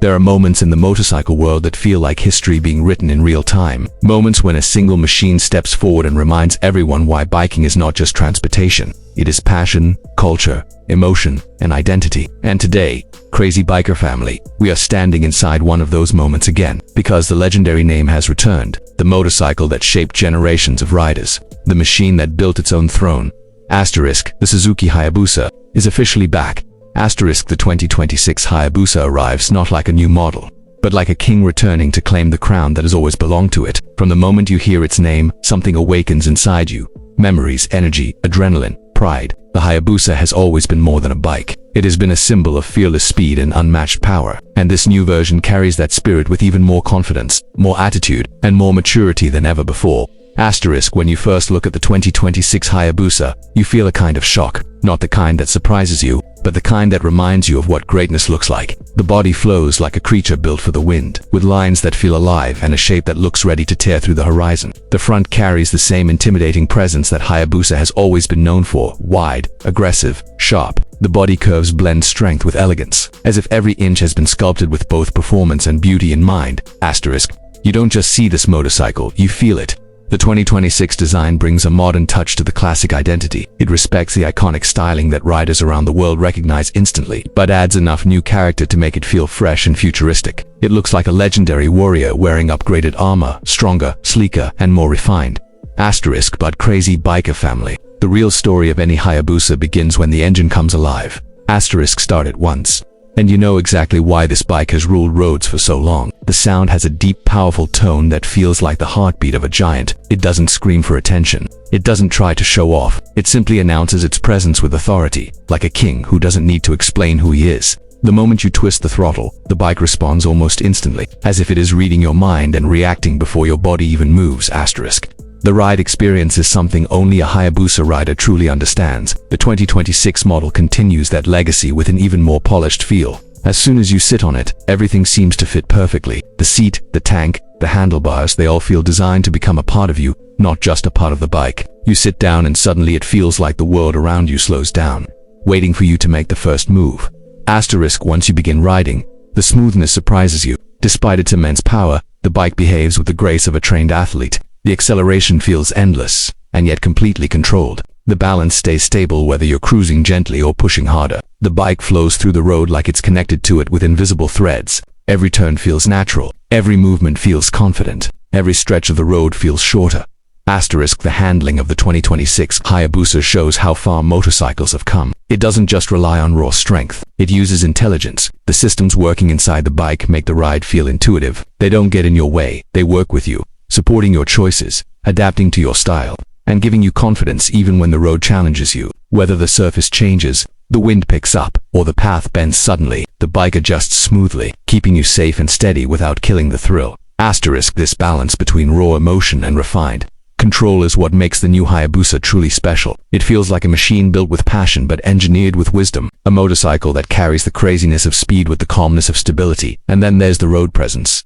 There are moments in the motorcycle world that feel like history being written in real time. Moments when a single machine steps forward and reminds everyone why biking is not just transportation. It is passion, culture, emotion, and identity. And today, crazy biker family, we are standing inside one of those moments again, because the legendary name has returned. The motorcycle that shaped generations of riders. The machine that built its own throne. Asterisk, the Suzuki Hayabusa, is officially back. Asterisk, the 2026 Hayabusa arrives not like a new model, but like a king returning to claim the crown that has always belonged to it. From the moment you hear its name, something awakens inside you. Memories, energy, adrenaline, pride. The Hayabusa has always been more than a bike. It has been a symbol of fearless speed and unmatched power. And this new version carries that spirit with even more confidence, more attitude, and more maturity than ever before. Asterisk, when you first look at the 2026 Hayabusa, you feel a kind of shock. Not the kind that surprises you, but the kind that reminds you of what greatness looks like. The body flows like a creature built for the wind, with lines that feel alive and a shape that looks ready to tear through the horizon. The front carries the same intimidating presence that Hayabusa has always been known for, wide, aggressive, sharp. The body curves blend strength with elegance, as if every inch has been sculpted with both performance and beauty in mind. Asterisk, you don't just see this motorcycle, you feel it. The 2026 design brings a modern touch to the classic identity. It respects the iconic styling that riders around the world recognize instantly, but adds enough new character to make it feel fresh and futuristic. It looks like a legendary warrior wearing upgraded armor, stronger, sleeker, and more refined. Asterisk, but crazy biker family. The real story of any Hayabusa begins when the engine comes alive. Asterisk, start it once. And you know exactly why this bike has ruled roads for so long. The sound has a deep, powerful tone that feels like the heartbeat of a giant. It doesn't scream for attention. It doesn't try to show off. It simply announces its presence with authority, like a king who doesn't need to explain who he is. The moment you twist the throttle, the bike responds almost instantly, as if it is reading your mind and reacting before your body even moves. Asterisk. The ride experience is something only a Hayabusa rider truly understands. The 2026 model continues that legacy with an even more polished feel. As soon as you sit on it, everything seems to fit perfectly. The seat, the tank, the handlebars, they all feel designed to become a part of you, not just a part of the bike. You sit down and suddenly it feels like the world around you slows down, waiting for you to make the first move. Asterisk, once you begin riding, the smoothness surprises you. Despite its immense power, the bike behaves with the grace of a trained athlete. The acceleration feels endless, and yet completely controlled. The balance stays stable whether you're cruising gently or pushing harder. The bike flows through the road like it's connected to it with invisible threads. Every turn feels natural. Every movement feels confident. Every stretch of the road feels shorter. Asterisk, the handling of the 2026 Hayabusa shows how far motorcycles have come. It doesn't just rely on raw strength. It uses intelligence. The systems working inside the bike make the ride feel intuitive. They don't get in your way. They work with you, supporting your choices, adapting to your style, and giving you confidence even when the road challenges you. Whether the surface changes, the wind picks up, or the path bends suddenly, the bike adjusts smoothly, keeping you safe and steady without killing the thrill. Asterisk, this balance between raw emotion and refined control is what makes the new Hayabusa truly special. It feels like a machine built with passion but engineered with wisdom. A motorcycle that carries the craziness of speed with the calmness of stability. And then there's the road presence.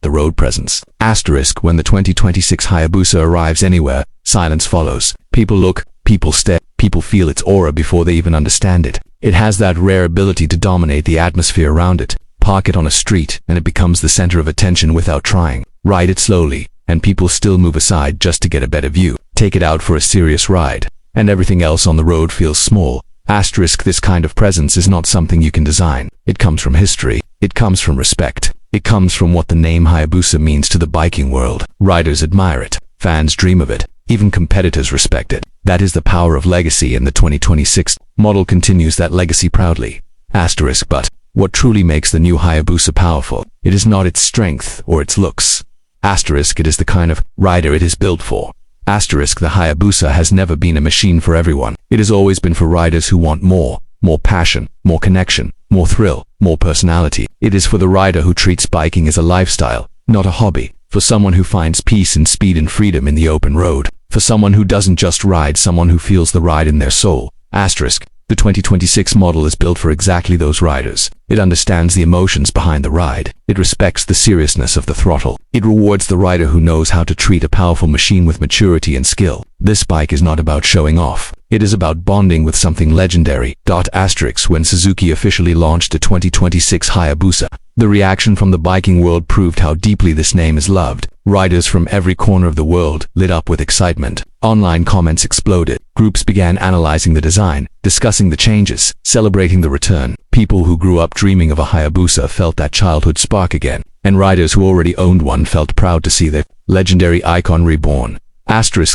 The road presence. Asterisk, when the 2026 Hayabusa arrives anywhere, silence follows. People look, people stare, people feel its aura before they even understand it. It has that rare ability to dominate the atmosphere around it. Park it on a street, and it becomes the center of attention without trying. Ride it slowly, and people still move aside just to get a better view. Take it out for a serious ride, and everything else on the road feels small. Asterisk, this kind of presence is not something you can design. It comes from history. It comes from respect. It comes from what the name Hayabusa means to the biking world. Riders admire it. Fans dream of it. Even competitors respect it. That is the power of legacy, and the 2026 model continues that legacy proudly. Asterisk, but what truly makes the new Hayabusa powerful? It is not its strength or its looks. Asterisk, it is the kind of rider it is built for. Asterisk, the Hayabusa has never been a machine for everyone. It has always been for riders who want more passion, more connection, more thrill, more personality. It is for the rider who treats biking as a lifestyle, not a hobby. For someone who finds peace in speed and freedom in the open road. For someone who doesn't just ride, someone who feels the ride in their soul. Asterisk, the 2026 model is built for exactly those riders. It understands the emotions behind the ride. It respects the seriousness of the throttle. It rewards the rider who knows how to treat a powerful machine with maturity and skill. This bike is not about showing off. It is about bonding with something legendary. When Suzuki officially launched the 2026 Hayabusa, the reaction from the biking world proved how deeply this name is loved. Riders from every corner of the world lit up with excitement. Online comments exploded. Groups began analyzing the design, discussing the changes, celebrating the return. People who grew up dreaming of a Hayabusa felt that childhood spark again, and riders who already owned one felt proud to see their legendary icon reborn.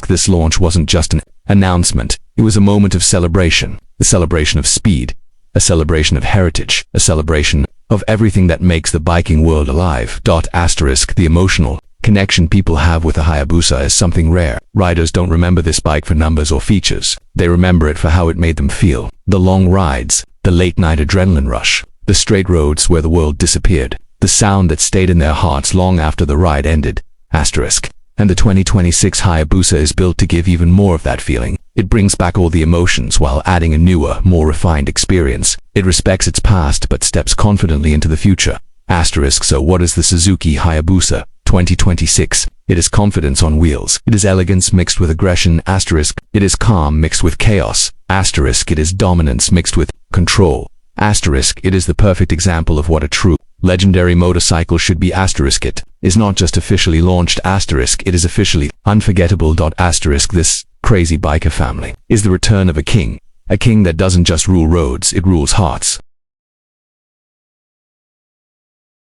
This launch wasn't just an announcement, it was a moment of celebration. A celebration of speed, a celebration of heritage, a celebration of everything that makes the biking world alive. The emotional connection people have with a Hayabusa is something rare. Riders don't remember this bike for numbers or features. They remember it for how it made them feel. The long rides, the late-night adrenaline rush, the straight roads where the world disappeared, the sound that stayed in their hearts long after the ride ended. And the 2026 Hayabusa is built to give even more of that feeling. It brings back all the emotions while adding a newer, more refined experience. It respects its past but steps confidently into the future. So what is the Suzuki Hayabusa 2026? It is confidence on wheels. It is elegance mixed with aggression. It is calm mixed with chaos. It is dominance mixed with control. It is the perfect example of what a true legendary motorcycle should be. It is not just officially launched. It is officially unforgettable. This crazy biker family is the return of a king that doesn't just rule roads, it rules hearts.